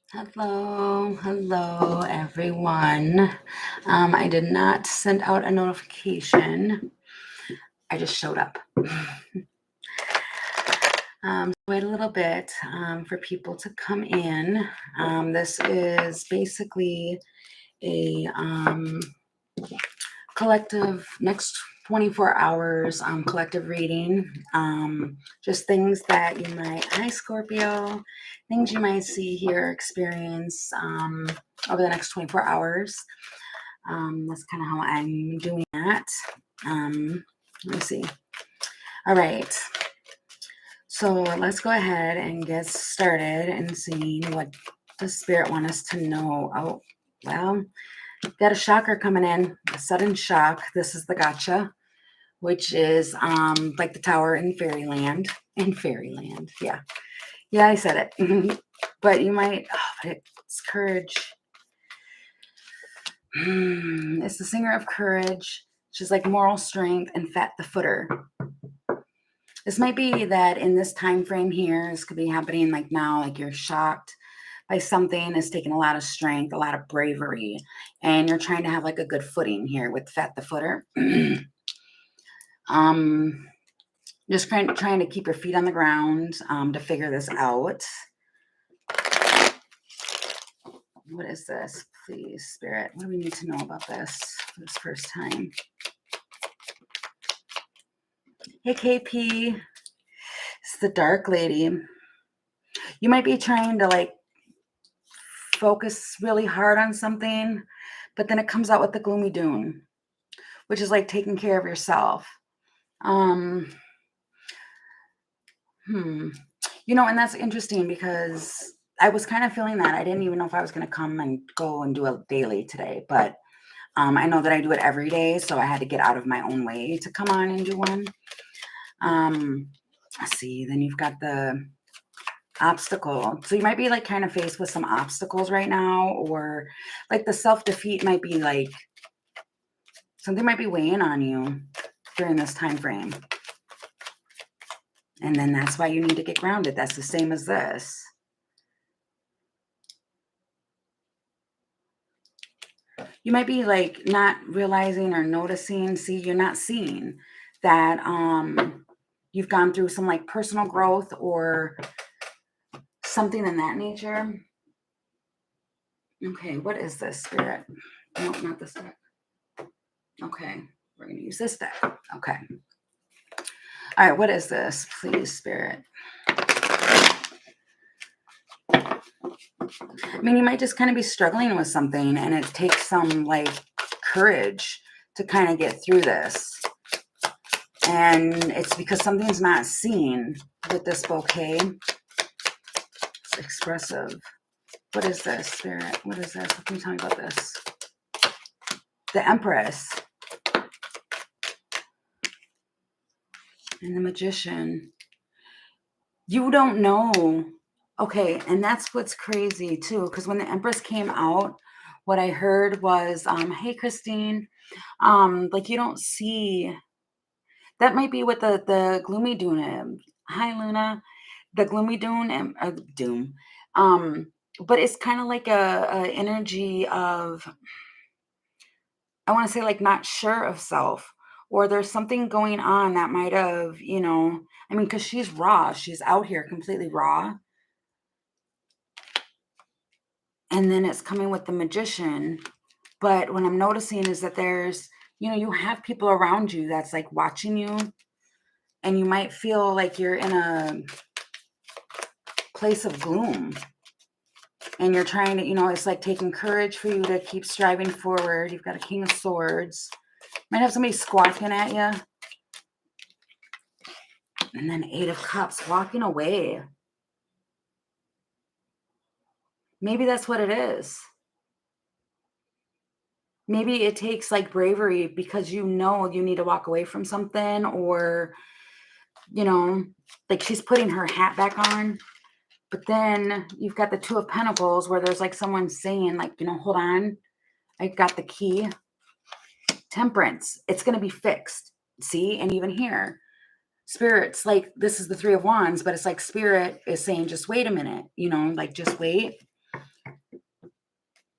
Hello, everyone. I did not send out a notification. I just showed up. Wait a little bit for people to come in. This is basically a collective next 24 hours collective reading. Just things that you might, hi Scorpio, things you might see, hear, experience over the next 24 hours. That's kind of how I'm doing that. Let me see. All right. So let's go ahead and get started and see what the spirit wants us to know. Oh, well, got a shocker coming in, a sudden shock. This is the gotcha, which is like the tower in fairyland. In fairyland, yeah. Yeah, I said it. But you might, but it's courage. It's the singer of courage. She's like moral strength and fat the footer. This might be that in this time frame here, this could be happening like now, like you're shocked by something. It's taking a lot of strength, a lot of bravery, and you're trying to have like a good footing here with fat the footer. Just trying to keep your feet on the ground to figure this out. What is this? Please, Spirit. What do we need to know about this for this first time? Hey, KP. It's the Dark Lady. You might be trying to like focus really hard on something, but then it comes out with the gloomy doom, which is like taking care of yourself. And that's interesting because I was kind of feeling that. I didn't even know if I was going to come and go and do a daily today, but I know that I do it every day, so I had to get out of my own way to come on and do one. Let's see, then you've got the obstacle. So you might be like kind of faced with some obstacles right now, or like the self-defeat might be like something might be weighing on you during this time frame. And then that's why you need to get grounded. That's the same as this. You might be like not realizing or noticing, you're not seeing that you've gone through some like personal growth or something in that nature. Okay, what is this, Spirit? No, not this deck. Okay, we're going to use this deck. Okay. All right, what is this? Please, Spirit. I mean, you might just kind of be struggling with something, and it takes some like courage to kind of get through this. And it's because something's not seen with this bouquet. It's expressive. What is this, Spirit? What is this? What can you tell me about this? The Empress. And the Magician. You don't know. Okay, and that's what's crazy too, because when the Empress came out, what I heard was, hey, Christine, like you don't see, that might be what the gloomy doom. Hi, Luna. The gloomy doom, doom. But it's kind of like a energy of, I want to say like not sure of self, or there's something going on that might have, I mean, because she's raw. She's out here completely raw. And then it's coming with the Magician. But what I'm noticing is that there's, you have people around you that's like watching you, and you might feel like you're in a place of gloom, and you're trying to, it's like taking courage for you to keep striving forward. You've got a King of Swords. Might have somebody squawking at you. And then 8 of Cups, walking away. Maybe that's what it is. Maybe it takes like bravery because you need to walk away from something, or, like she's putting her hat back on. But then you've got the 2 of Pentacles where there's like someone saying like, hold on, I got the key. Temperance, it's going to be fixed. See, and even here, Spirit's like, this is the 3 of Wands, but it's like Spirit is saying, just wait a minute, like just wait.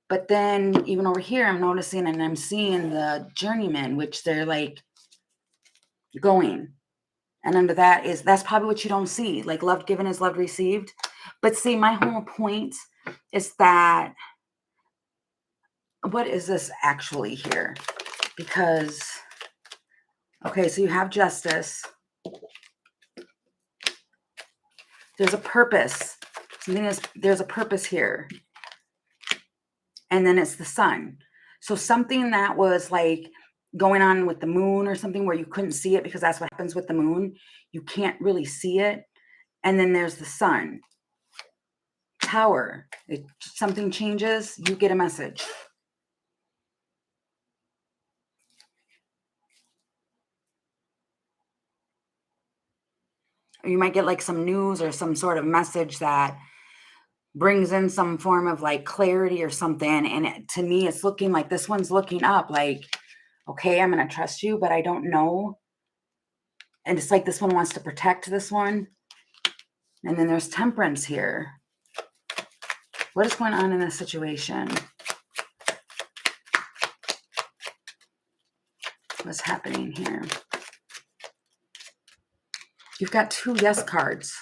But then even over here, I'm noticing and I'm seeing the journeyman, which they're like going. And under that is, that's probably what you don't see. Like love given is love received. But see, my whole point is that, what is this actually here? Because, okay, so you have justice. There's a purpose. There's a purpose here. And then it's the sun. So something that was like going on with the moon or something where you couldn't see it, because that's what happens with the moon. You can't really see it. And then there's the sun. Tower. Something changes, you get a message. Or you might get like some news or some sort of message that brings in some form of like clarity or something. And to me, it's looking like this one's looking up like, okay, I'm going to trust you, but I don't know. And it's like this one wants to protect this one. And then there's temperance here. What is going on in this situation? What's happening here? You've got 2 yes cards.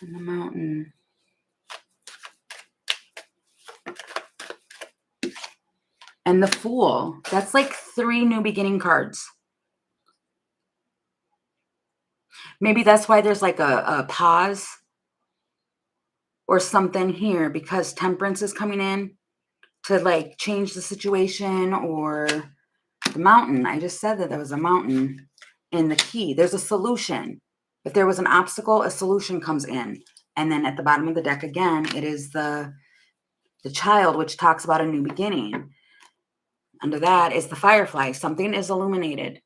And the mountain. And the Fool. That's like 3 new beginning cards. Maybe that's why there's like a pause or something here, because temperance is coming in to like change the situation. Or the mountain. I just said that there was a mountain in the key. There's a solution. If there was an obstacle, a solution comes in. And then at the bottom of the deck again, it is the child, which talks about a new beginning. Under that is the firefly. Something is illuminated.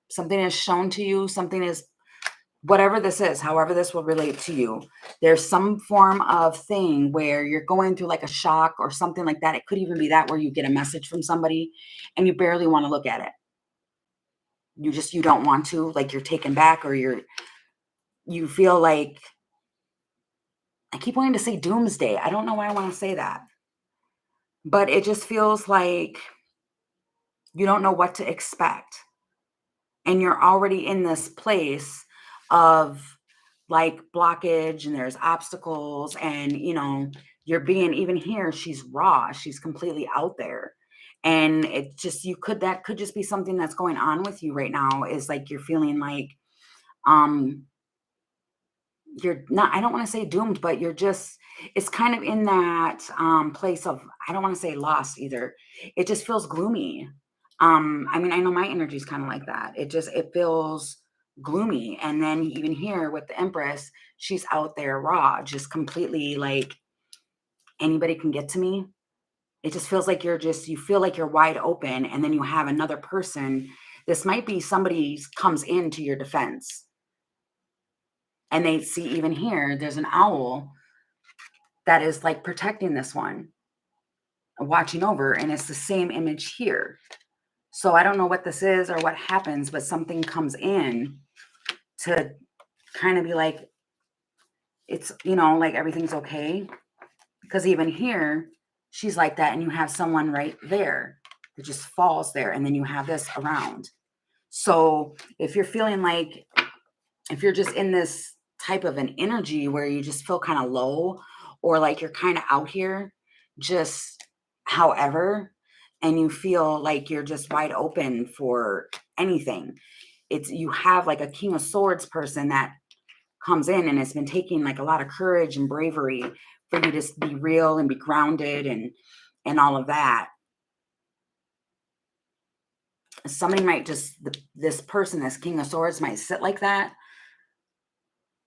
Something is shown to you. Something is, whatever this is, however this will relate to you. There's some form of thing where you're going through like a shock or something like that. It could even be that where you get a message from somebody and you barely want to look at it. You don't want to, like you're taken back, or you feel like, I keep wanting to say doomsday. I don't know why I want to say that. But it just feels like you don't know what to expect. And you're already in this place of like blockage, and there's obstacles, and you're being, even here, she's raw, she's completely out there. And it just, that could just be something that's going on with you right now, is like you're feeling like you're not, I don't want to say doomed, but you're just, it's kind of in that place of, I don't want to say lost either. It just feels gloomy. I mean, I know my energy is kind of like that. It feels gloomy. And then even here with the Empress, she's out there raw, just completely like, anybody can get to me. It just feels like you feel like you're wide open. And then you have another person. This might be somebody comes into your defense. And they see, even here, there's an owl that is like protecting this one, watching over, and it's the same image here. So I don't know what this is or what happens, but something comes in to kind of be like, it's, like everything's okay. Because even here, she's like that, and you have someone right there that just falls there, and then you have this around. So if you're feeling like, if you're just in this type of an energy where you just feel kind of low, or like you're kind of out here, just however, and you feel like you're just wide open for anything, you have like a King of Swords person that comes in, and it's been taking like a lot of courage and bravery for you to be real and be grounded and all of that. Somebody might just, this person, this King of Swords, might sit like that,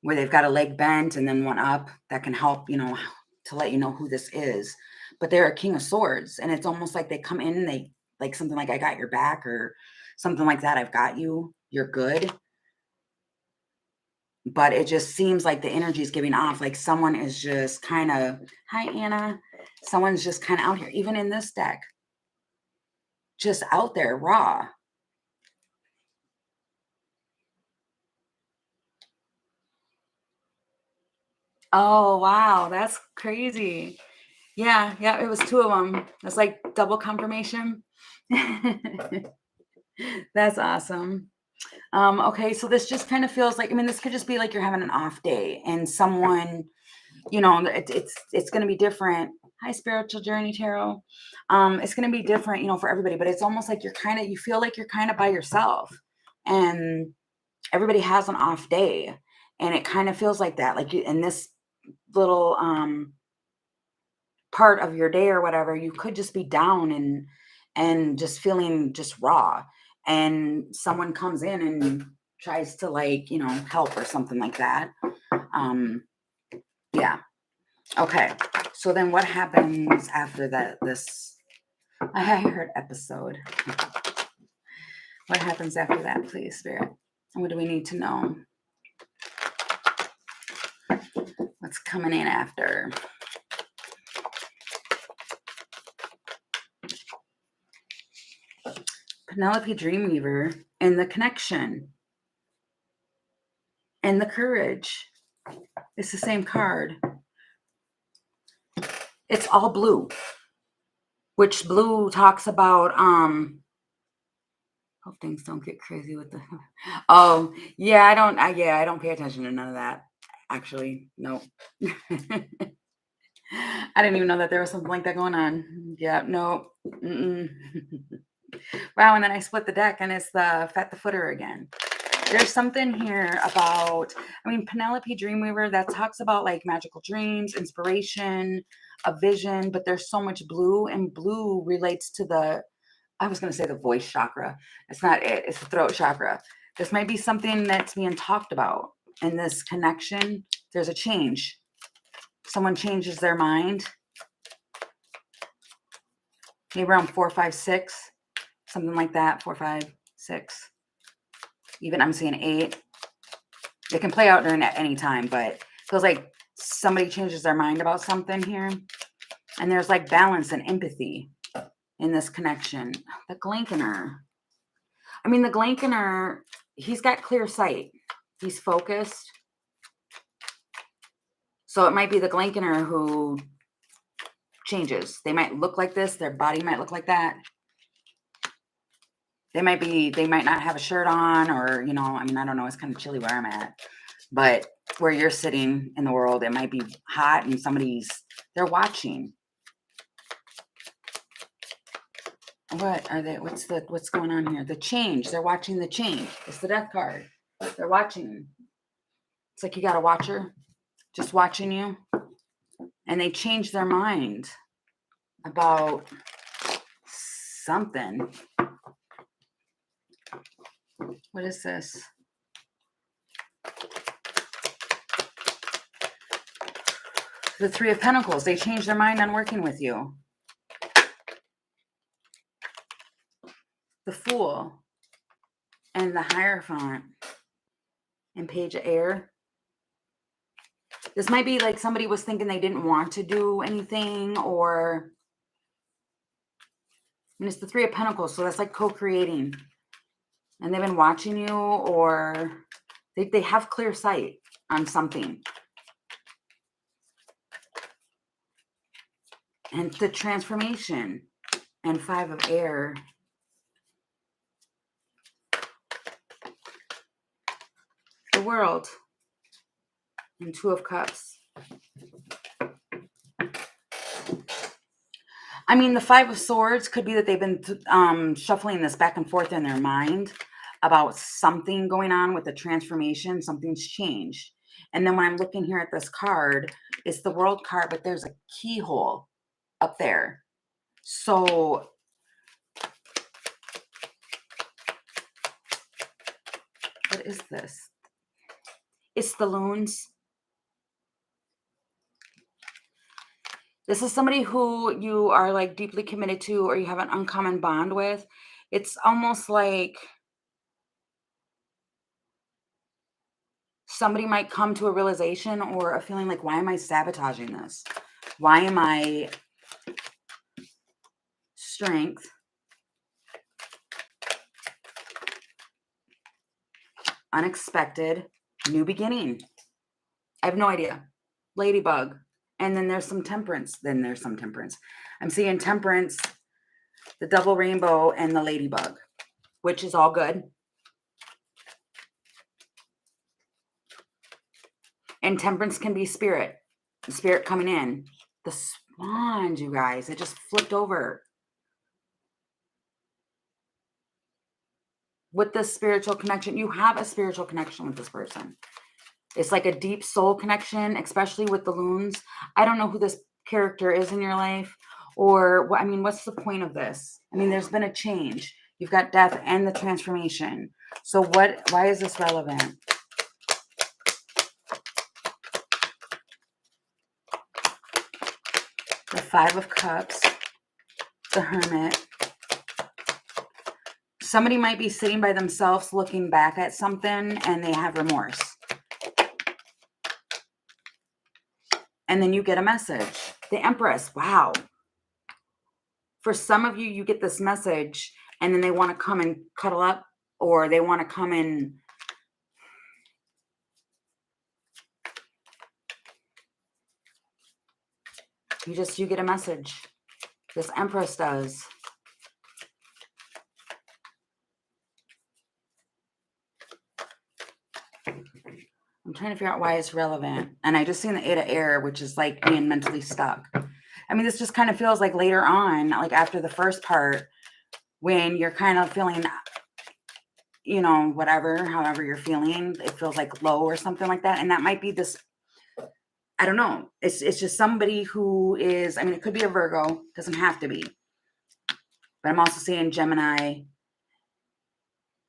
where they've got a leg bent and then one up, that can help, to let you know who this is. But they're a King of Swords, and it's almost like they come in and they like something like, I got your back, or something like that. I've got you. You're good. But it just seems like the energy is giving off like someone is just kind of, hi, Anna. Someone's just kind of out here, even in this deck, just out there raw. Oh, wow, that's crazy. Yeah, yeah, it was 2 of them. It's like double confirmation. That's awesome. Okay, so this just kind of feels like, I mean, this could just be like you're having an off day and someone, it's going to be different. Hi, spiritual journey tarot. It's going to be different, for everybody, but it's almost like you feel like you're kind of by yourself, and everybody has an off day, and it kind of feels like that, like you in this little part of your day or whatever, you could just be down and just feeling just raw, and someone comes in and tries to, like, help or something like that. um yeah. Okay, so then what happens after that? I heard episode. What happens after that, please, Spirit? What do we need to know? What's coming in after? Penelope Dreamweaver and the connection and the courage. It's the same card. It's all blue, which blue talks about hope things don't get crazy with the oh yeah, I don't pay attention to none of that. Actually, no. I didn't even know that there was something like that going on. Yeah, no. Mm-mm. Wow, and then I split the deck and it's the Fat the Footer again. There's something here about, I mean, Penelope Dreamweaver, that talks about like magical dreams, inspiration, a vision, but there's so much blue, and blue relates to I was going to say the voice chakra. It's not it, it's the throat chakra. This might be something that's being talked about in this connection. There's a change. Someone changes their mind. Maybe around 4, 5, 6, something like that. 4, 5, 6. Even I'm seeing 8. It can play out during at any time, but it feels like somebody changes their mind about something here. And there's like balance and empathy in this connection. The Glankener. I mean, the Glankener, he's got clear sight. He's focused. So it might be the Glankener who changes. They might look like this. Their body might look like that. They might not have a shirt on, or, I mean, I don't know. It's kind of chilly where I'm at. But where you're sitting in the world, it might be hot and they're watching. What are they? What's going on here? The change. They're watching the change. It's the death card. They're watching. It's like you got a watcher just watching you. And they change their mind about something. What is this? The Three of Pentacles. They change their mind on working with you. The Fool and the Hierophant and Page of Air. This might be like somebody was thinking they didn't want to do anything, or I mean, it's the Three of Pentacles, so that's like co-creating. And they've been watching you, or they have clear sight on something. And the Transformation and Five of Air. The World and Two of Cups. I mean, the Five of Swords could be that they've been shuffling this back and forth in their mind about something going on with the transformation. Something's changed. And then when I'm looking here at this card, it's the World card, but there's a keyhole up there. So what is this? It's the Loons. This is somebody who you are like deeply committed to, or you have an uncommon bond with. It's almost like somebody might come to a realization or a feeling like, why am I sabotaging this? Why am I Strength, unexpected, new beginning? I have no idea. ladybug. And then there's some temperance. I'm seeing temperance, the double rainbow, and the ladybug, which is all good. And temperance can be spirit coming in. The swans, you guys, it just flipped over. With this spiritual connection, you have a spiritual connection with this person. It's like a deep soul connection, especially with the loons. I don't know who this character is in your life, or I mean, what's the point of this? I mean, there's been a change. You've got death and the transformation. So why is this relevant? The Five of Cups, the Hermit. Somebody might be sitting by themselves looking back at something and they have remorse. And then you get a message. The Empress, wow. For some of you, you get this message and then they want to come and cuddle up, or they want to come and you get a message. This Empress does. I'm trying to figure out why it's relevant. And I just seen the Eight of Air, which is like being mentally stuck. I mean, this just kind of feels like later on, like after the first part, when you're kind of feeling, you know, however you're feeling, it feels like low or something like that. And that might be this, I don't know. It's just somebody who is, I mean, it could be a Virgo, doesn't have to be. But I'm also seeing Gemini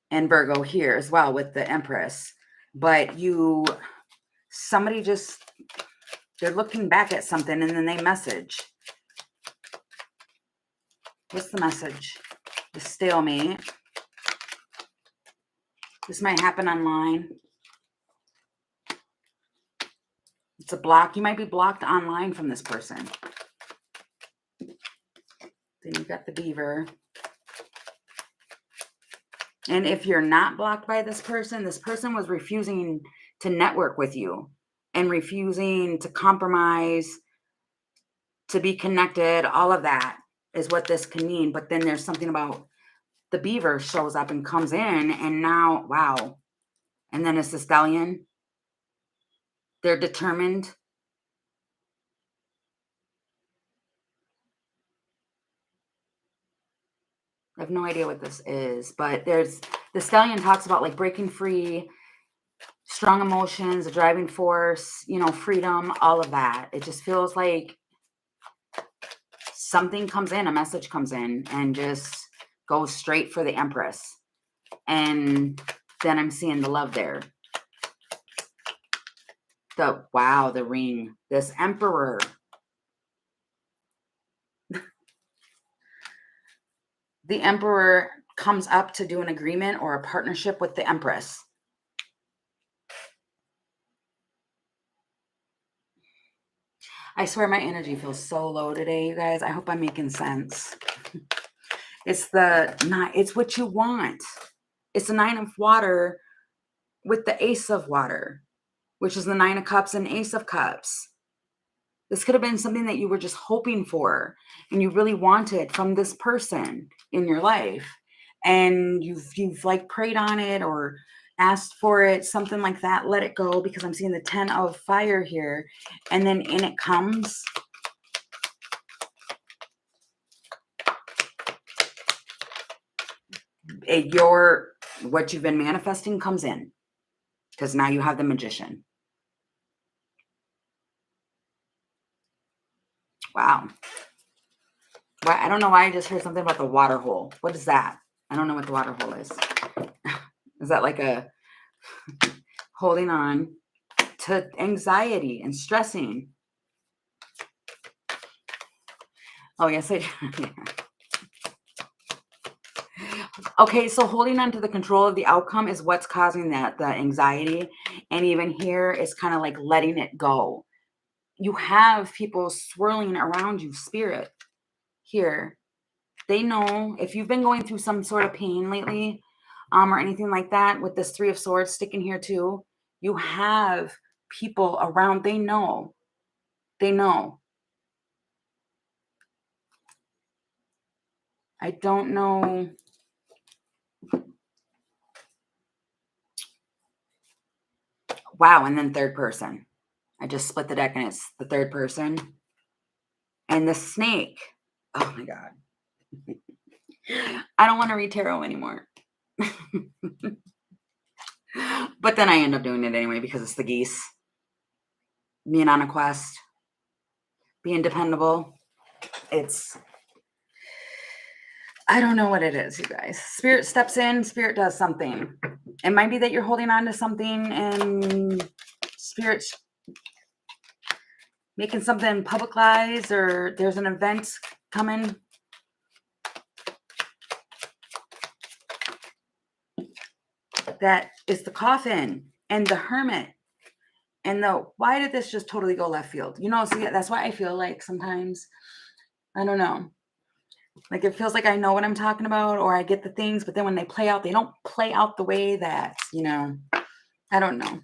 and Virgo here as well with the Empress. But somebody just, they're looking back at something and then they message. What's the message? The stalemate. This might happen online. It's a block. You might be blocked online from this person. Then you've got the Beaver. And if you're not blocked by this person was refusing to network with you and refusing to compromise, to be connected. All of that is what this can mean. But then there's something about the Beaver shows up and comes in, and now, wow. And then it's the Stallion. They're determined. I have no idea what this is, but there's the Stallion talks about like breaking free, strong emotions, a driving force, you know, freedom, all of that. It just feels like something comes in, a message comes in and just goes straight for the Empress. And then I'm seeing the love there. The ring, this Emperor. The Emperor comes up to do an agreement or a partnership with the Empress. I swear my energy feels so low today, you guys. I hope I'm making sense. It's what you want. It's the Nine of Water with the Ace of Water, which is the Nine of Cups and Ace of Cups. This could have been something that you were just hoping for and you really wanted from this person in your life. And you've like prayed on it or asked for it, something like that. Let it go, because I'm seeing the 10 of Fire here. And then in it comes what you've been manifesting comes in, because now you have the Magician. Wow. I don't know why I just heard something about the water hole. What is that? I don't know what the water hole is. Is that like a holding on to anxiety and stressing? Oh, yes, I do. Yeah. Okay, so holding on to the control of the outcome is what's causing the anxiety. And even here is kind of like letting it go. You have people swirling around you, spirit, here. They know if you've been going through some sort of pain lately, or anything like that, with this Three of Swords sticking here too, you have people around. They know They know. I don't know. Wow. And then third person. I just split the deck and it's the third person. And the snake. Oh my God. I don't want to read tarot anymore. But then I end up doing it anyway because it's the geese. Being on a quest. Being dependable. I don't know what it is, you guys. Spirit steps in, spirit does something. It might be that you're holding on to something and spirit's making something publicized, or there's an event coming. That is the coffin and the hermit. And why did this just totally go left field? See, that's why I feel like sometimes, I don't know. Like it feels like I know what I'm talking about, or I get the things, but then when they play out, they don't play out the way that, I don't know.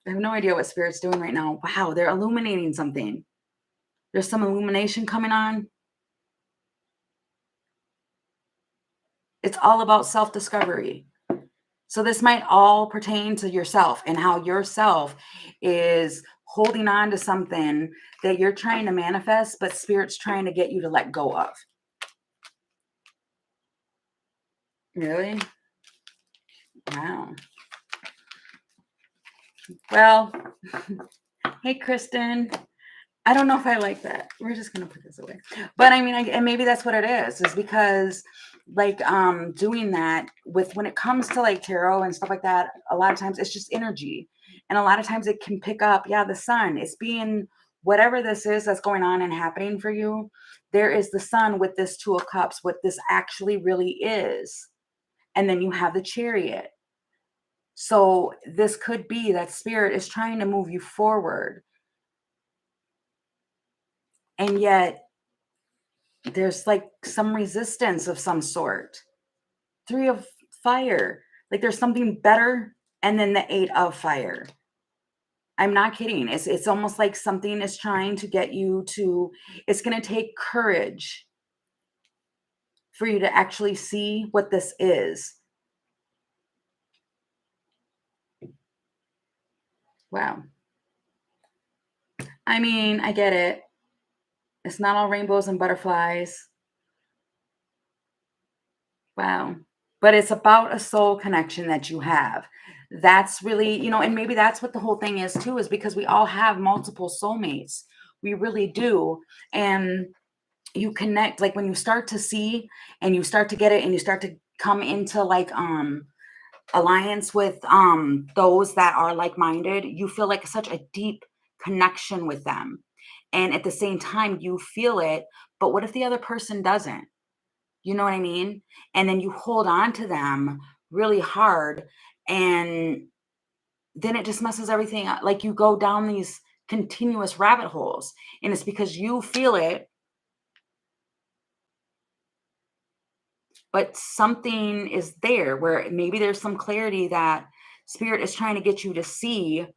I have no idea what spirit's doing right now. Wow, they're illuminating something. There's some illumination coming on. It's all about self-discovery. So this might all pertain to yourself and how yourself is holding on to something that you're trying to manifest, but spirit's trying to get you to let go of. Really? Wow. Well, hey, Kristen. I don't know if I like that. We're just going to put this away. But I mean, and maybe that's what it is because like doing that when it comes to like tarot and stuff like that, a lot of times it's just energy. And a lot of times it can pick up, the sun. It's being whatever this is that's going on and happening for you. There is the sun with this Two of Cups, what this actually really is. And then you have the Chariot. So this could be that spirit is trying to move you forward. And yet there's like some resistance of some sort. Three of Fire. Like there's something better. And then the Eight of Fire. I'm not kidding. It's almost like something is trying to get you to, it's going to take courage for you to actually see what this is. Wow. I mean, I get it. It's not all rainbows and butterflies. Wow. But it's about a soul connection that you have. That's really, and maybe that's what the whole thing is too, is because we all have multiple soulmates. We really do. And you connect, like when you start to see and you start to get it and you start to come into like alliance with those that are like-minded, you feel like such a deep connection with them. And at the same time, you feel it. But what if the other person doesn't? You know what I mean? And then you hold on to them really hard, and then it just messes everything up. Like you go down these continuous rabbit holes, and it's because you feel it, but something is there where maybe there's some clarity that spirit is trying to get you to see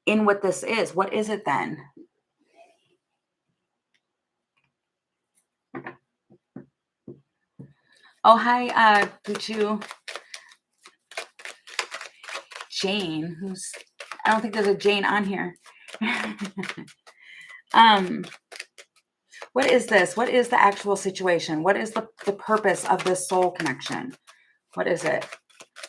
in what this is. What is it then? Oh, hi, Guchu. Jane, I don't think there's a Jane on here. What is this? What is the actual situation? What is the purpose of this soul connection? What is it?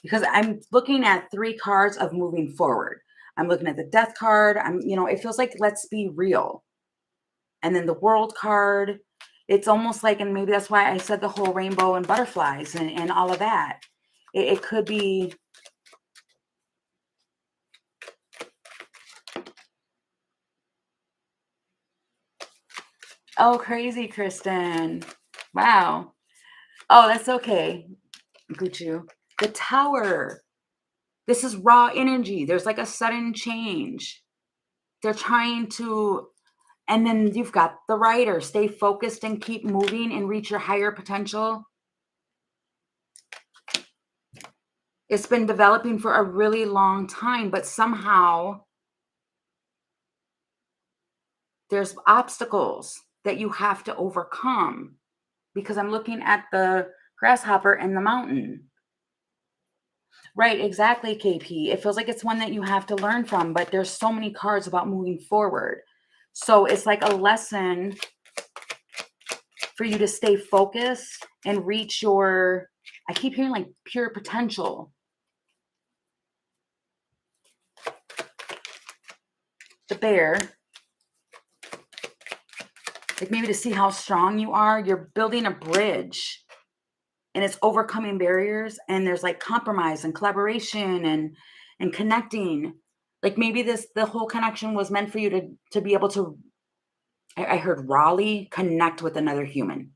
Because I'm looking at 3 cards of moving forward. I'm looking at the Death card. It feels like let's be real. And then the World card. It's almost like, and maybe that's why I said the whole rainbow and butterflies and all of that. It could be. Oh, crazy, Kristen. Wow. Oh, that's okay, Gucci. The Tower. This is raw energy. There's like a sudden change. They're trying to, and then you've got the Rider. Stay focused and keep moving and reach your higher potential. It's been developing for a really long time, but somehow There's obstacles that you have to overcome, because I'm looking at the grasshopper and the mountain. Right, exactly, KP. It feels like it's one that you have to learn from, but there's so many cards about moving forward. So it's like a lesson for you to stay focused and reach your, I keep hearing like pure potential. The bear, like maybe to see how strong you are, you're building a bridge and it's overcoming barriers, and there's like compromise and collaboration and connecting. Like maybe the whole connection was meant for you to be able to, I heard Raleigh, connect with another human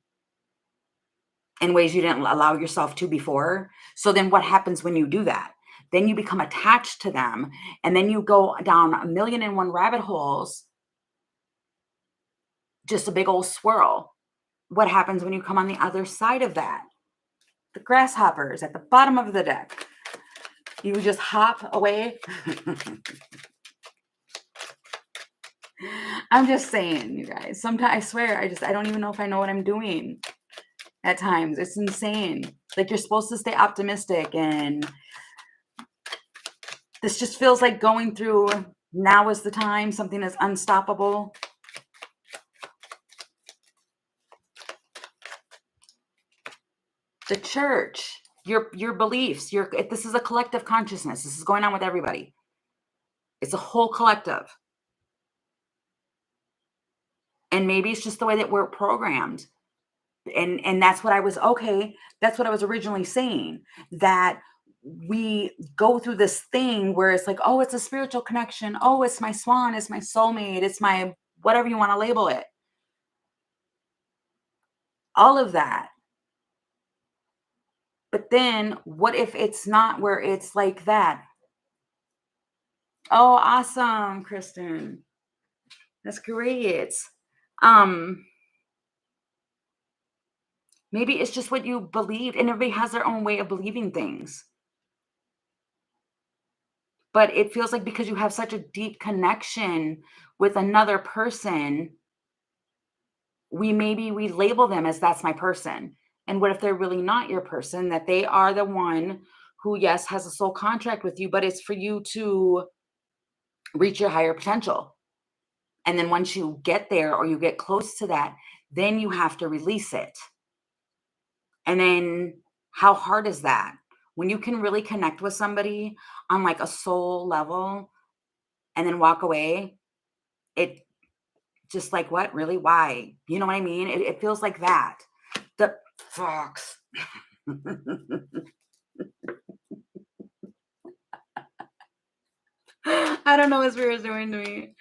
in ways you didn't allow yourself to before. So then what happens when you do that? Then you become attached to them, and then you go down a million and one rabbit holes, just a big old swirl. What happens when you come on the other side of that? The grasshoppers at the bottom of the deck. You just hop away. I'm just saying, you guys. Sometimes I swear, I don't even know if I know what I'm doing at times. It's insane. Like, you're supposed to stay optimistic, and this just feels like going through, now is the time, something is unstoppable. The church, your beliefs, this is a collective consciousness. This is going on with everybody. It's a whole collective. And maybe it's just the way that we're programmed. And that's what I was originally saying, that we go through this thing where it's like, oh, it's a spiritual connection. Oh, it's my swan, it's my soulmate, it's my whatever you want to label it. All of that. But then what if it's not where it's like that? Oh, awesome, Kristen. That's great. Maybe it's just what you believe, and everybody has their own way of believing things. But it feels like because you have such a deep connection with another person, we label them as, that's my person. And what if they're really not your person, that they are the one who, yes, has a soul contract with you, but it's for you to reach your higher potential. And then once you get there, or you get close to that, then you have to release it. And then how hard is that? When you can really connect with somebody on like a soul level and then walk away, it just like, what, really? Why? You know what I mean? It feels like that. The fox. I don't know what Spirit's doing to me.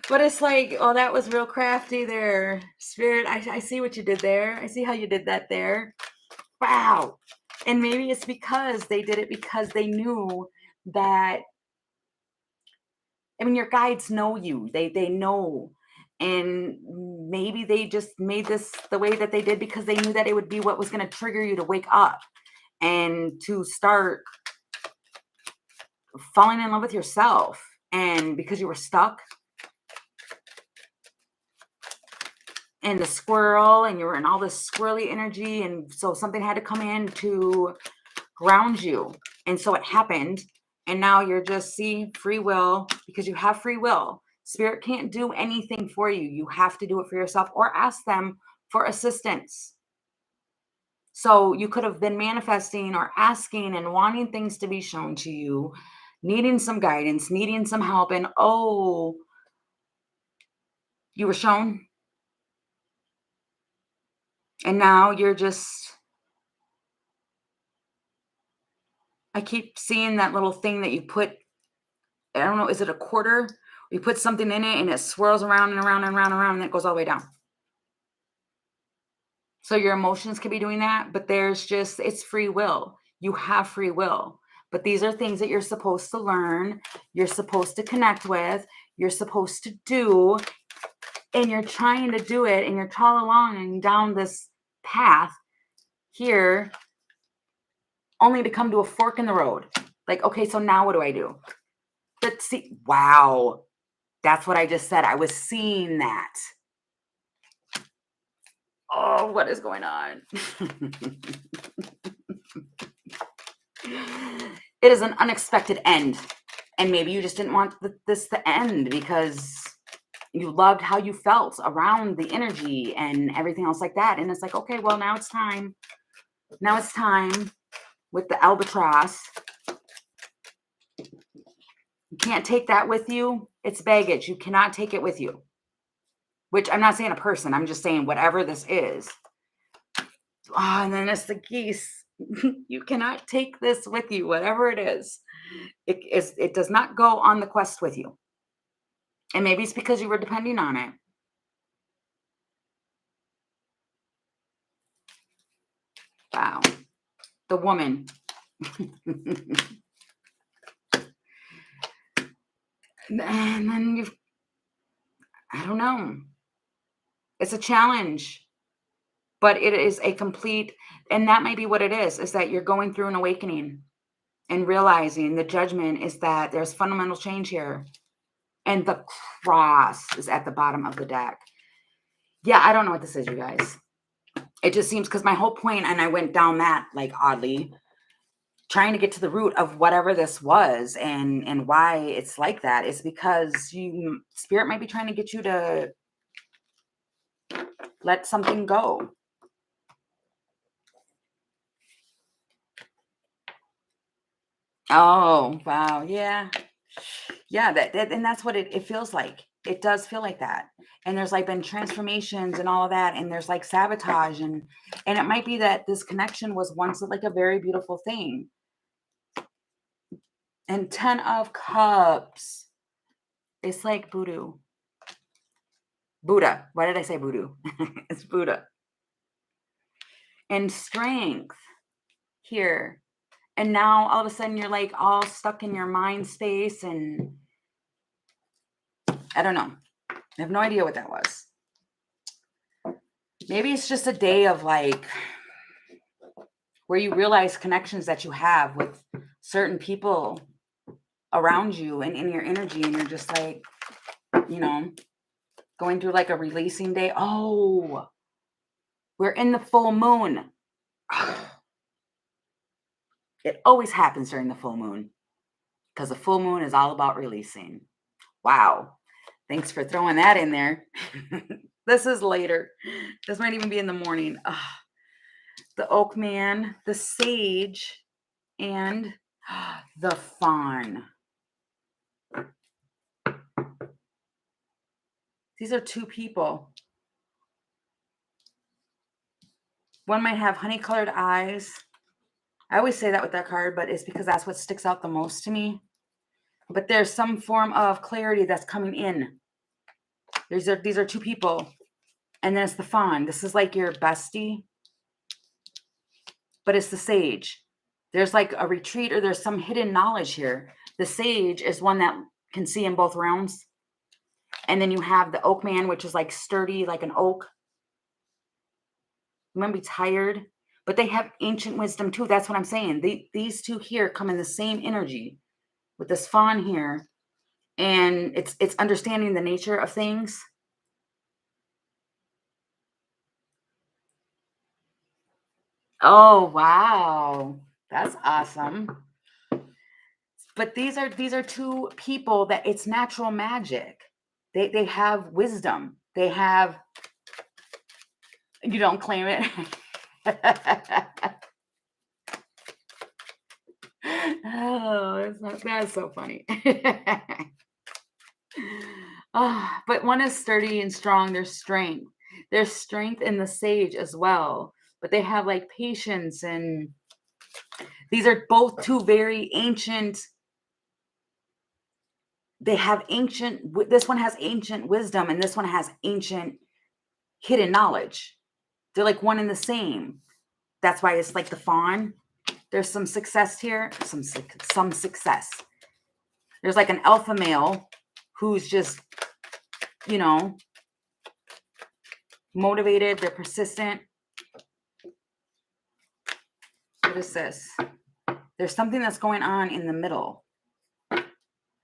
But it's like, oh, that was real crafty there. Spirit, I see what you did there. I see how you did that there. Wow. And maybe it's because they did it because they knew that, I mean, your guides know you. They know. And maybe they just made this the way that they did because they knew that it would be what was going to trigger you to wake up and to start falling in love with yourself. And because you were stuck in the squirrel, and you were in all this squirrely energy, and so something had to come in to ground you. And so it happened. And now you're just, free will, because you have free will. Spirit can't do anything for you. You have to do it for yourself, or ask them for assistance. So you could have been manifesting or asking and wanting things to be shown to you, needing some guidance, needing some help, and oh, you were shown. And now you're just, I keep seeing that little thing that you put, I don't know, is it a quarter? You put something in it and it swirls around and around and around and around, and it goes all the way down. So your emotions could be doing that, but it's free will. You have free will. But these are things that you're supposed to learn, you're supposed to connect with, you're supposed to do, and you're trying to do it, and you're crawling along and down this path here, only to come to a fork in the road. Like, okay, so now what do I do? Let's see. Wow. That's what I just said. I was seeing that. Oh, what is going on? It is an unexpected end. And maybe you just didn't want this to end because you loved how you felt around the energy and everything else like that. And it's like, okay, well, now it's time. Now it's time with the albatross. You can't take that with you. It's baggage. You cannot take it with you. Which I'm not saying a person. I'm just saying whatever this is. Oh, and then it's the geese. You cannot take this with you, whatever it is. It does not go on the quest with you. And maybe it's because you were depending on it. Wow. The woman. And then I don't know. It's a challenge, but it is a complete, and that might be what it is that you're going through an awakening and realizing the judgment is that there's fundamental change here. And the cross is at the bottom of the deck. Yeah, I don't know what this is, you guys. It just seems, because my whole point, and I went down that like oddly, trying to get to the root of whatever this was and why it's like that is because spirit might be trying to get you to let something go. Oh, wow. Yeah. Yeah, that and that's what it feels like. It does feel like that. And there's like been transformations and all of that, and there's like sabotage, and it might be that this connection was once like a very beautiful thing. And 10 of Cups. It's like voodoo. Buddha. Why did I say voodoo? It's Buddha. And strength here. And now all of a sudden you're like all stuck in your mind space, and I don't know. I have no idea what that was. Maybe it's just a day of like where you realize connections that you have with certain people around you and in your energy, and you're just like, going through like a releasing day. Oh, we're in the full moon. It always happens during the full moon because the full moon is all about releasing. Wow. Thanks for throwing that in there. This is later. This might even be in the morning. The oak man, the sage, and the fawn. These are two people. One might have honey-colored eyes. I always say that with that card, but it's because that's what sticks out the most to me. But there's some form of clarity that's coming in. These are two people. And then it's the fawn. This is like your bestie. But it's the sage. There's like a retreat, or there's some hidden knowledge here. The sage is one that can see in both realms. And then you have the oak man, which is like sturdy, like an oak. You might be tired, but they have ancient wisdom too. That's what I'm saying. These two here come in the same energy with this fawn here. And it's understanding the nature of things. Oh, wow. That's awesome. But these are two people that it's natural magic. They have wisdom. They have, you don't claim it. Oh, that's so funny. But one is sturdy and strong. There's strength. There's strength in the sage as well. But they have like patience, and these are both two very ancient. They have ancient, this one has ancient wisdom, and this one has ancient hidden knowledge. They're like one and the same. That's why it's like the fawn. There's some success here, some success. There's like an alpha male who's just, motivated. They're persistent. What is this? There's something that's going on in the middle.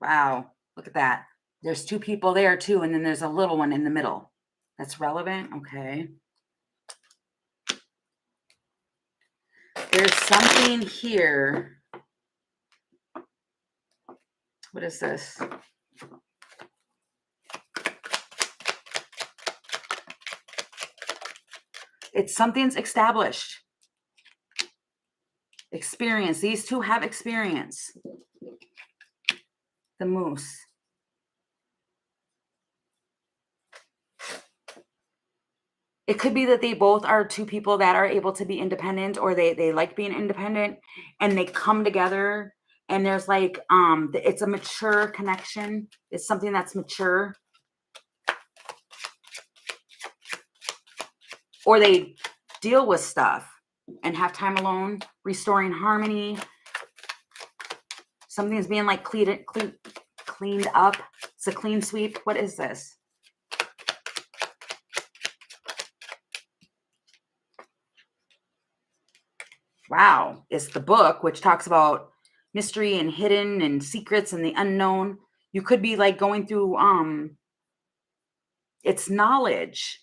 Wow. Look at that. There's two people there too, and then there's a little one in the middle. That's relevant. Okay. There's something here. What is this? It's something's established. Experience. These two have experience. The moose. It could be that they both are two people that are able to be independent, or they like being independent, and they come together, and there's like it's a mature connection. It's something that's mature. Or they deal with stuff and have time alone, restoring harmony. Something's being like cleaned up. It's a clean sweep. What is this? Wow. It's the book, which talks about mystery and hidden and secrets and the unknown. You could be like going through it's knowledge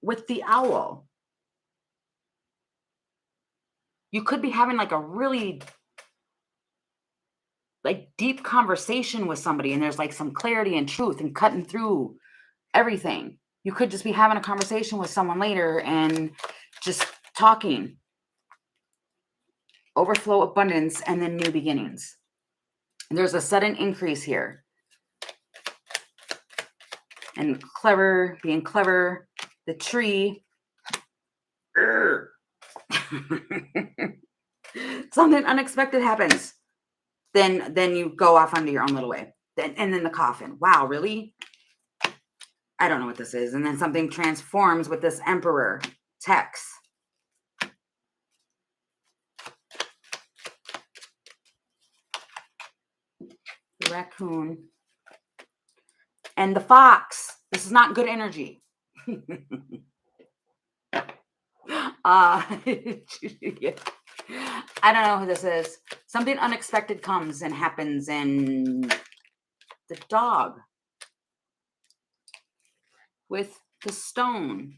with the owl. You could be having like a really like deep conversation with somebody, and there's like some clarity and truth and cutting through everything. You could just be having a conversation with someone later and just talking. Overflow, abundance, and then new beginnings. There's a sudden increase here. And clever, being clever, the tree. Something unexpected happens. Then you go off onto your own little way. And then the coffin. Wow, really? I don't know what this is. And then something transforms with this emperor text. The raccoon. And the fox. This is not good energy. Yeah. I don't know who this is. Something unexpected comes and happens, and the dog with the stone.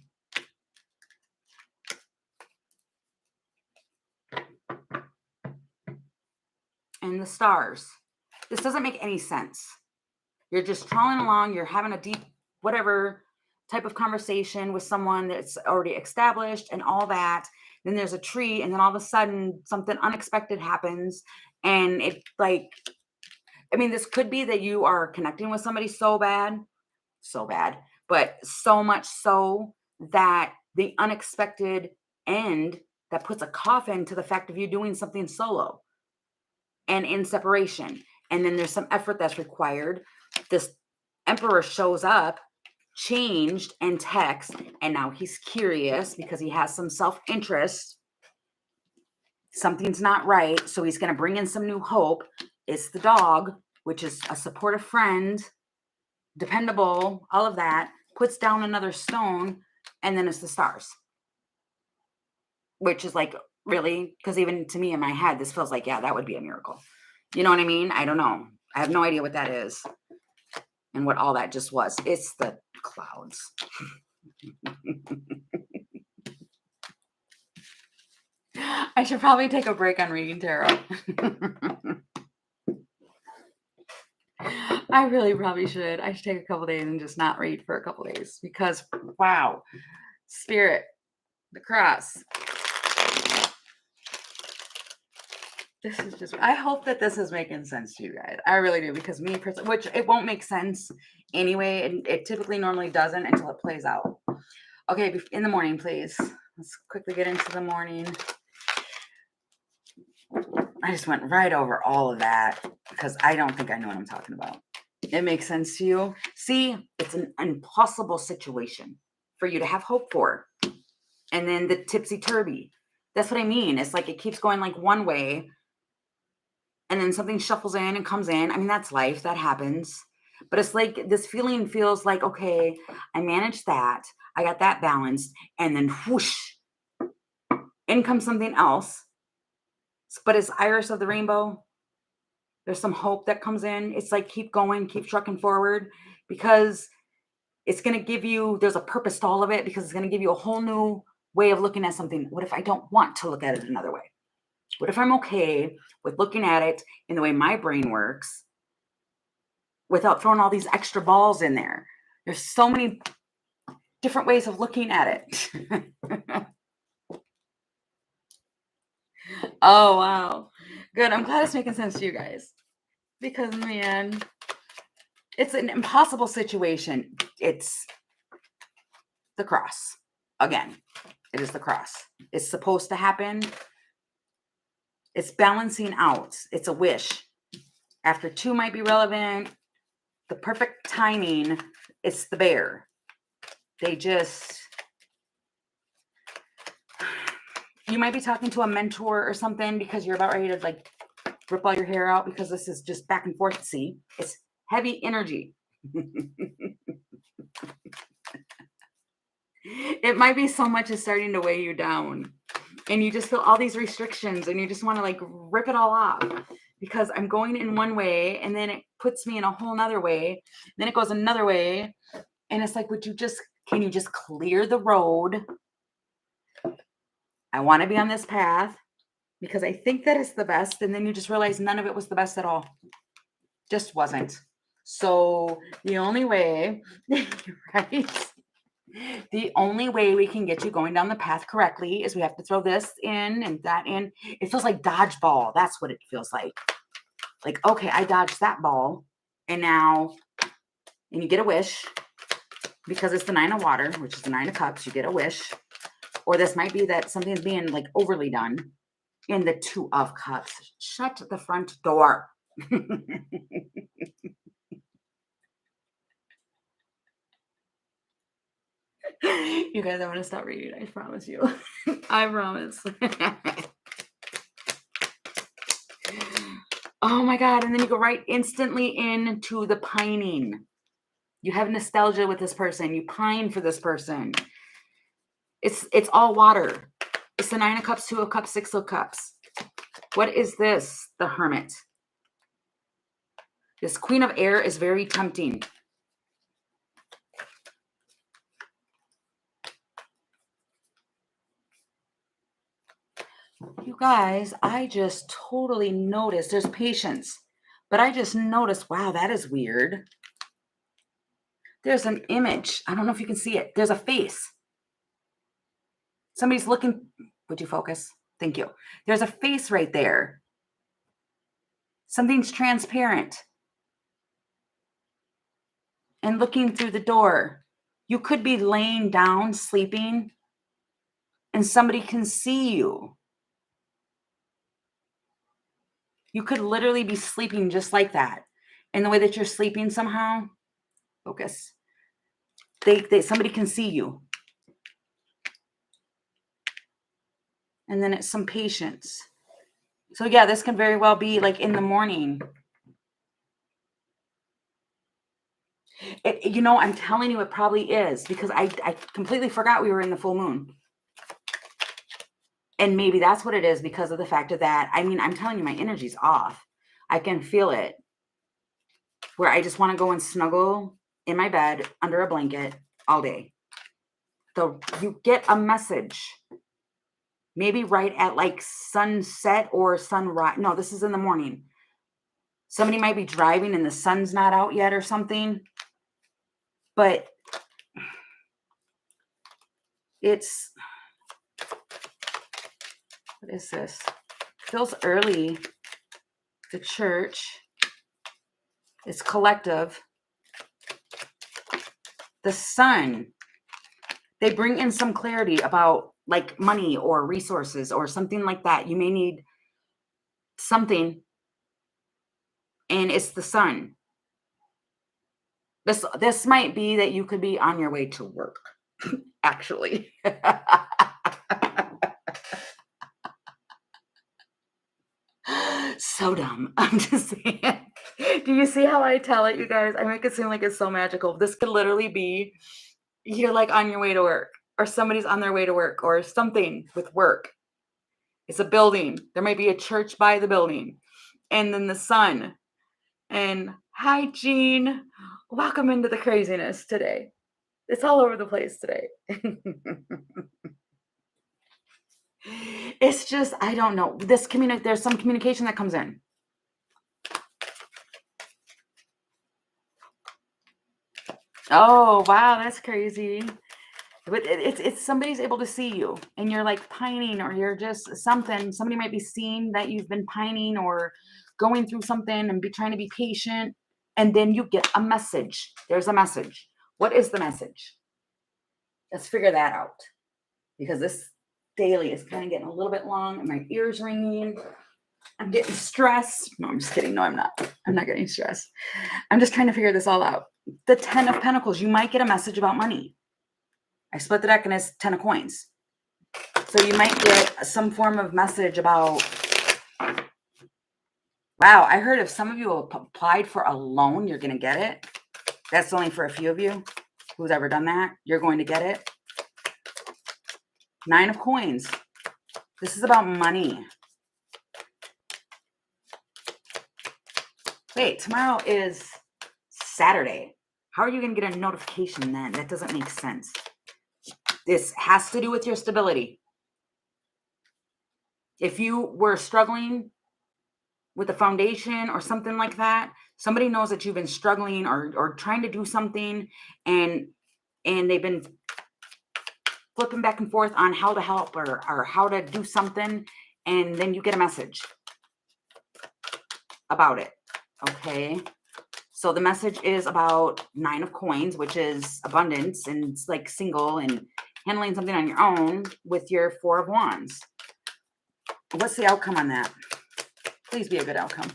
And the stars. This doesn't make any sense. You're just crawling along. You're having a deep, whatever type of conversation with someone that's already established and all that. Then there's a tree, and then all of a sudden something unexpected happens. And it like, I mean, this could be that you are connecting with somebody so bad, but so much so that the unexpected end that puts a coffin to the fact of you doing something solo and in separation. And then there's some effort that's required. This emperor shows up, changed and text, and now he's curious because he has some self-interest. Something's not right, so he's going to bring in some new hope. It's the dog, which is a supportive friend, dependable, all of that, puts down another stone, and then it's the stars, which is like, really, because even to me in my head, this feels like, yeah, that would be a miracle. You know what I mean? I don't know. I have no idea what that is and what all that just was. It's the clouds. I should probably take a break on reading tarot. I really probably should. I should take a couple days and just not read for a couple days because, wow, spirit, the cross. This is just, I hope that this is making sense to you guys. I really do, because me, which it won't make sense anyway. It typically normally doesn't until it plays out. Okay, in the morning, please. Let's quickly get into the morning. I just went right over all of that because I don't think I know what I'm talking about. It makes sense to you? See, it's an impossible situation for you to have hope for. And then the tipsy-turvy. That's what I mean. It's like it keeps going like one way, and then something shuffles in and comes in. I mean, that's life. That happens. But it's like this feeling feels like, okay, I managed that. I got that balanced. And then whoosh, in comes something else. But it's iris of the rainbow. There's some hope that comes in. It's like, keep going, keep trucking forward, because it's going to give you, there's a purpose to all of it, because it's going to give you a whole new way of looking at something. What if I don't want to look at it another way? What if I'm okay with looking at it in the way my brain works without throwing all these extra balls in there? There's so many different ways of looking at it. Oh, wow. Good. I'm glad it's making sense to you guys, because, man, it's an impossible situation. It's the cross. Again, it is the cross. It's supposed to happen. It's balancing out. It's a wish. After two might be relevant, the perfect timing, it's the bear. They just, you might be talking to a mentor or something because you're about ready to like rip all your hair out, because this is just back and forth. See, it's heavy energy. It might be so much is starting to weigh you down, and you just feel all these restrictions, and you just want to like rip it all off, because I'm going in one way, and then it puts me in a whole nother way, then it goes another way, and it's like, can you just clear the road? I want to be on this path because I think that it's the best, and then you just realize none of it was the best at all. Just wasn't. So the only way, right? The only way we can get you going down the path correctly is we have to throw this in and that in. It feels like dodgeball. That's what it feels like. Like, okay, I dodged that ball, and now, and you get a wish, because it's the 9 of water, which is the 9 of cups. You get a wish. Or this might be that something's being like overly done in the 2 of cups. Shut the front door. You guys, I'm going to stop reading. I promise you. I promise. Oh my God. And then you go right instantly into the pining. You have nostalgia with this person. You pine for this person. It's all water. It's the 9 of cups, 2 of cups, 6 of cups. What is this? The Hermit. This Queen of Air is very tempting. You guys, I just totally noticed there's patience, but I just noticed, wow, that is weird. There's an image. I don't know if you can see it. There's a face. Somebody's looking. Would you focus? Thank you. There's a face right there. Something's transparent and looking through the door. You could be laying down, sleeping, and somebody can see you. You could literally be sleeping just like that. And the way that you're sleeping somehow, focus. Somebody can see you. And then it's some patience. So yeah, this can very well be like in the morning. I'm telling you, it probably is, because I completely forgot we were in the full moon. And maybe that's what it is, because of the fact of that. I mean, I'm telling you, my energy's off. I can feel it, where I just want to go and snuggle in my bed under a blanket all day. So you get a message, maybe right at like sunset or sunrise. No, this is in the morning. Somebody might be driving and the sun's not out yet or something. But it's, what is this? Feels early. The church. It's collective. The sun. They bring in some clarity about like money or resources or something like that. You may need something, and it's the sun. This might be that you could be on your way to work, actually. So dumb. I'm just saying. Do you see how I tell it, you guys? I make it seem like it's so magical. This could literally be you're like on your way to work, or somebody's on their way to work, or something with work. It's a building. There might be a church by the building. and then the sun. And hi, Jean. Welcome into the craziness today. It's all over the place today. It's just, I don't know. There's some communication that comes in. Oh, wow, that's crazy. But it's somebody's able to see you and you're like pining, or you're just something. Somebody might be seeing that you've been pining or going through something and be trying to be patient. And then you get a message. There's a message. What is the message? Let's figure that out, because this daily is kind of getting a little bit long and my ears ringing. I'm getting stressed. No, I'm just kidding. No, I'm not. I'm not getting stressed. I'm just trying to figure this all out. The 10 of Pentacles, you might get a message about money. I split the deck and it's 10 of coins. So you might get some form of message about, wow, I heard if some of you have applied for a loan, you're going to get it. That's only for a few of you who's ever done that. You're going to get it. 9 of coins. This is about money. Wait, tomorrow is Saturday. How are you going to get a notification then? That doesn't make sense. This has to do with your stability. If you were struggling with a foundation or something like that, somebody knows that you've been struggling or trying to do something, and they've been flipping back and forth on how to help or how to do something, and then you get a message about it. Okay. So the message is about 9 of coins, which is abundance, and it's like single and handling something on your own with your 4 of wands. What's the outcome on that? Please be a good outcome.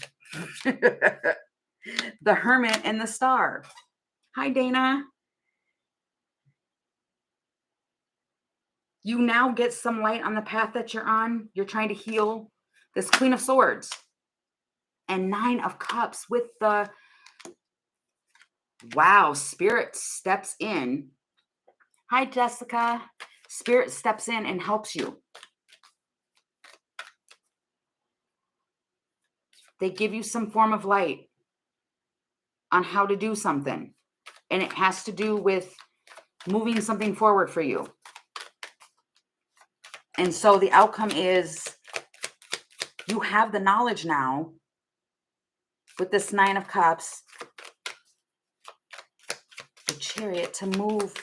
The Hermit and the Star. Hi, Dana. You now get some light on the path that you're on. You're trying to heal. This Queen of Swords and 9 of Cups with the, wow, Spirit steps in. Hi, Jessica. Spirit steps in and helps you. They give you some form of light on how to do something. And it has to do with moving something forward for you. And so the outcome is you have the knowledge now with this 9 of Cups, the Chariot, to move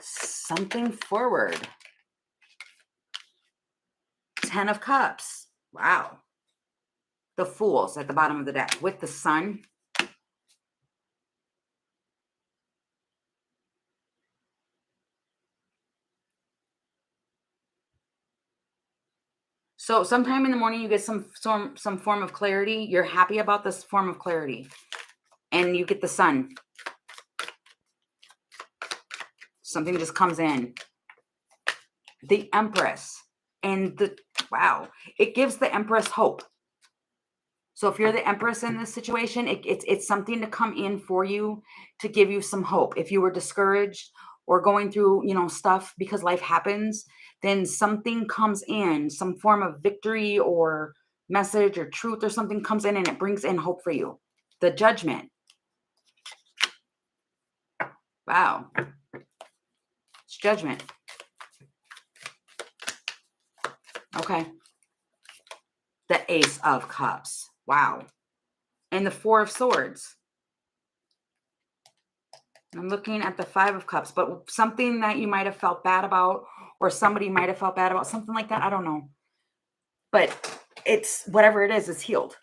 something forward. 10 of Cups. Wow. The Fools at the bottom of the deck with the Sun. So sometime in the morning you get some form of clarity. You're happy about this form of clarity. And you get the Sun. Something just comes in. The Empress. And the, wow, it gives the Empress hope. So if you're the Empress in this situation, it's something to come in for you to give you some hope. If you were discouraged or going through, stuff because life happens, then something comes in, some form of victory or message or truth or something comes in and it brings in hope for you. The Judgment. Wow. It's Judgment. Okay. The Ace of Cups. Wow. And the 4 of Swords. I'm looking at the 5 of Cups, but something that you might have felt bad about, or somebody might have felt bad about, something like that. I don't know. But it's whatever it is, it's healed.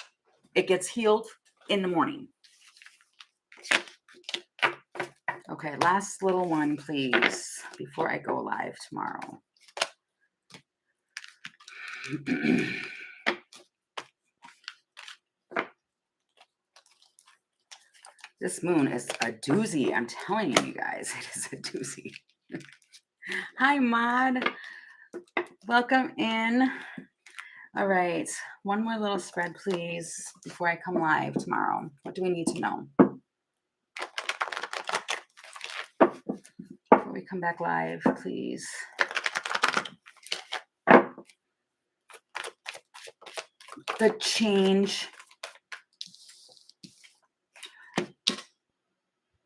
It gets healed in the morning. Okay, last little one, please, before I go live tomorrow. This moon is a doozy. I'm telling you guys, it is a doozy. Hi, Maud. Welcome in. All right. One more little spread, please, before I come live tomorrow. What do we need to know? Before we come back live, please. The Change.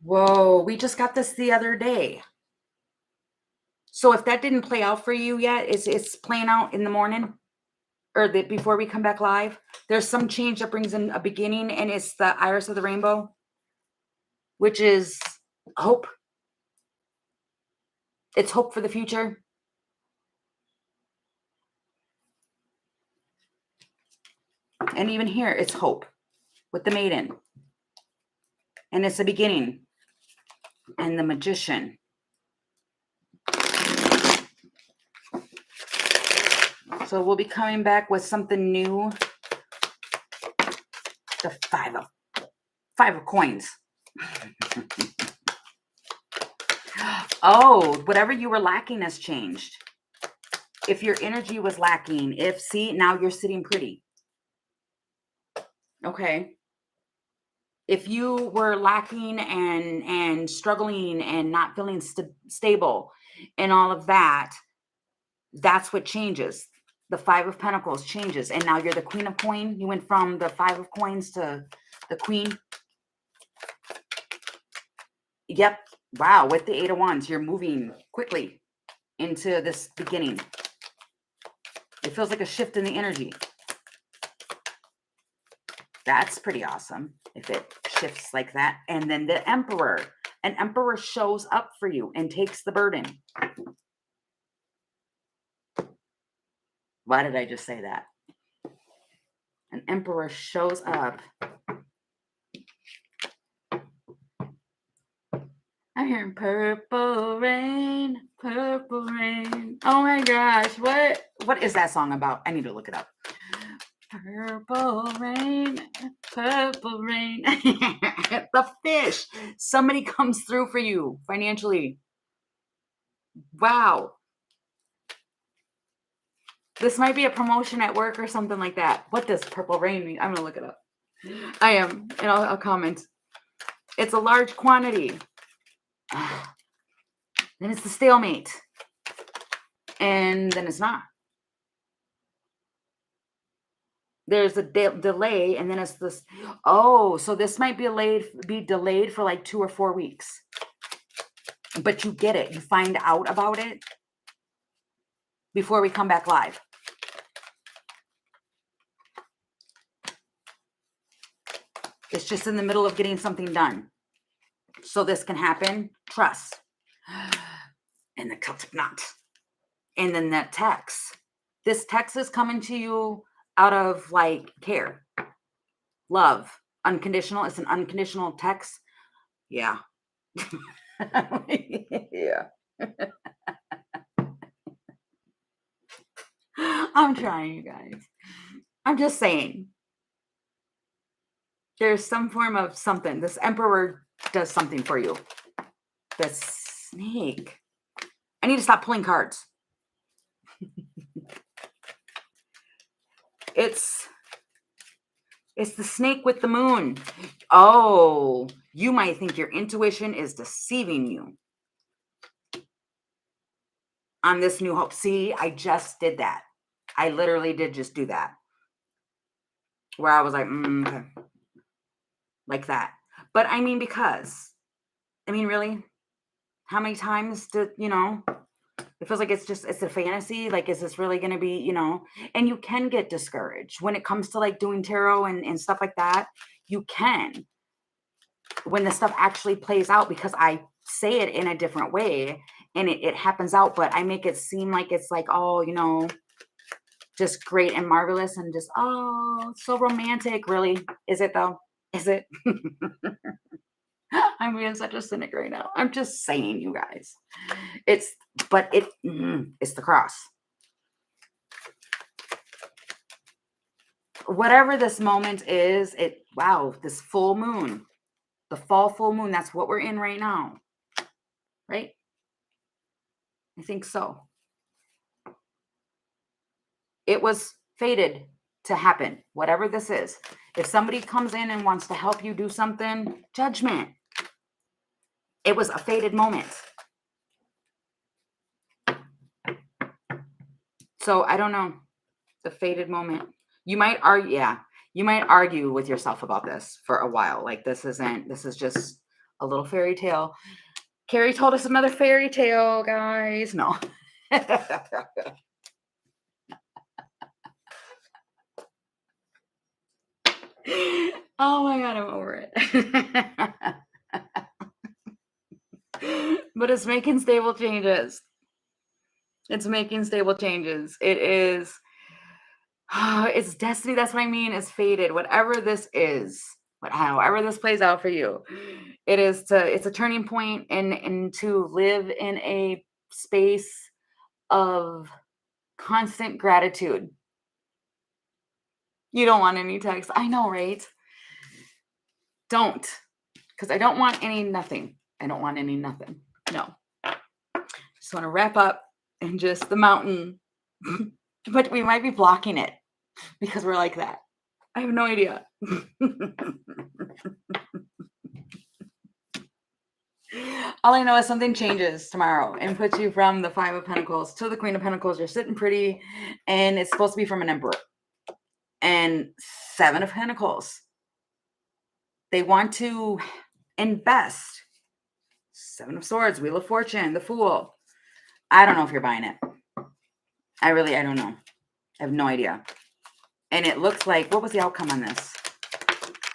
Whoa, we just got this the other day. So if that didn't play out for you yet, it's playing out in the morning or before we come back live. There's some change that brings in a beginning, and it's the iris of the rainbow, which is hope. It's hope for the future. And even here, it's hope with the maiden. And it's a beginning. And the magician. So we'll be coming back with something new. The five of coins. Oh, whatever you were lacking has changed. If your energy was lacking, now you're sitting pretty. Okay. If you were lacking and struggling and not feeling stable and all of that, that's what changes. The Five of Pentacles changes, and now you're the Queen of Coins. You went from the Five of Coins to the Queen. Yep. Wow. With the Eight of Wands, you're moving quickly into this beginning. It feels like a shift in the energy. That's pretty awesome if it shifts like that. And then the Emperor. An Emperor shows up for you and takes the burden. Why did I just say that? An Emperor shows up. I'm hearing purple rain, purple rain. Oh my gosh, what is that song about? I need to look it up. Purple rain, purple rain. The fish. Somebody comes through for you financially. Wow. This might be a promotion at work or something like that. What does purple rain mean? I'm going to look it up. I am, and I'll comment. It's a large quantity. Then it's the stalemate. And then it's not. There's a delay, and then it's this. Oh, so this might be delayed for like 2 or 4 weeks. But you get it. You find out about it before we come back live. It's just in the middle of getting something done. So this can happen. Trust. And the Celtic knot. And then that text. This text is coming to you out of like care, love, unconditional. It's an unconditional text. Yeah. Yeah. I'm trying, you guys. I'm just saying. There's some form of something. This Emperor does something for you. The snake. I need to stop pulling cards. It's the snake with the moon. Oh, you might think your intuition is deceiving you on this new hope. See, I just did that. I literally did just do that. Where I was like, okay. Like that. But I mean, really? How many times did, it feels like it's a fantasy. Like, is this really going to be, and you can get discouraged when it comes to like doing tarot and stuff like that. You can, when the stuff actually plays out, because I say it in a different way and it happens out, but I make it seem like it's like, oh, just great and marvelous and just, oh, so romantic. Really? Is it though? Is it? I'm being such a cynic right now. I'm just saying, you guys. It's the cross. Whatever this moment is, this full moon, the fall full moon, that's what we're in right now. Right? I think so. It was fated to happen, whatever this is. If somebody comes in and wants to help you do something, judgment. It was a fated moment. So I don't know. The fated moment. You might argue with yourself about this for a while. Like, this is just A little fairy tale. Carrie told us another fairy tale, guys. No. Oh my God, I'm over it. But it's making stable changes. It's making stable changes. It is, it's destiny. That's what I mean. It's fated. Whatever this is, however this plays out for you, it's a turning point and to live in a space of constant gratitude. You don't want any text. I know, right? Don't. Because I don't want any nothing. I don't want any nothing. No. Just want to wrap up in just the mountain. But we might be blocking it because we're like that. I have no idea. All I know is something changes tomorrow and puts you from the Five of Pentacles to the Queen of Pentacles. You're sitting pretty, and it's supposed to be from an Emperor. And Seven of Pentacles. They want to invest. Seven of Swords, Wheel of Fortune, the Fool. I don't know if you're buying it. I don't know. I have no idea. And it looks like, what was the outcome on this?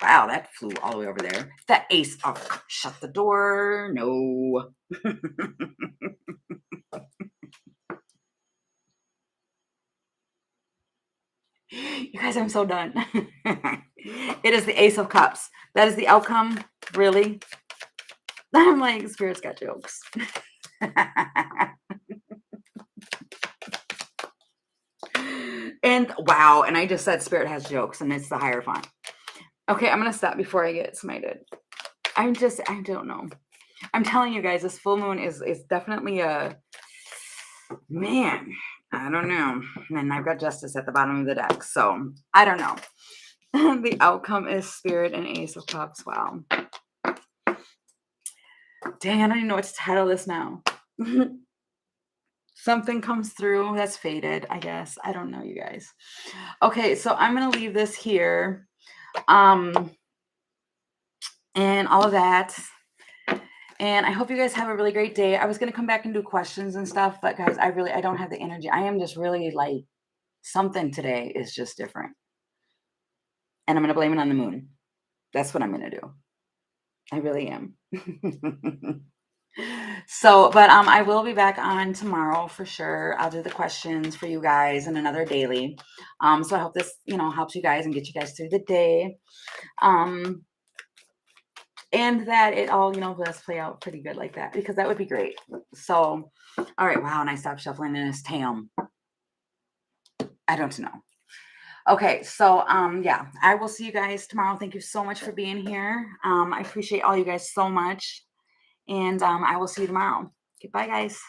Wow, that flew all the way over there. That Ace of, shut the door. No. You guys, I'm so done. It is the Ace of Cups. That is the outcome. Really? I'm like, Spirit's got jokes. And wow, and I just said Spirit has jokes, and it's the Hierophant. Okay, I'm going to stop before I get smited. I don't know. I'm telling you guys, this full moon is definitely a, man, I don't know. And I've got Justice at the bottom of the deck, so I don't know. The outcome is Spirit and Ace of Cups. Wow. Dang, I don't even know what to title this now. Something comes through that's faded, I guess. I don't know, you guys. Okay, so I'm going to leave this here. And all of that. And I hope you guys have a really great day. I was going to come back and do questions and stuff, but guys, I don't have the energy. I am just really like, something today is just different. And I'm going to blame it on the moon. That's what I'm going to do. I really am. So, but I will be back on tomorrow for sure. I'll do the questions for you guys and another daily. So I hope this, helps you guys and get you guys through the day. And that it all, does play out pretty good like that, because that would be great. So, all right. Wow. And I stopped shuffling in his tam. I don't know. Okay. So, yeah, I will see you guys tomorrow. Thank you so much for being here. I appreciate all you guys so much. And I will see you tomorrow. Okay, bye, guys.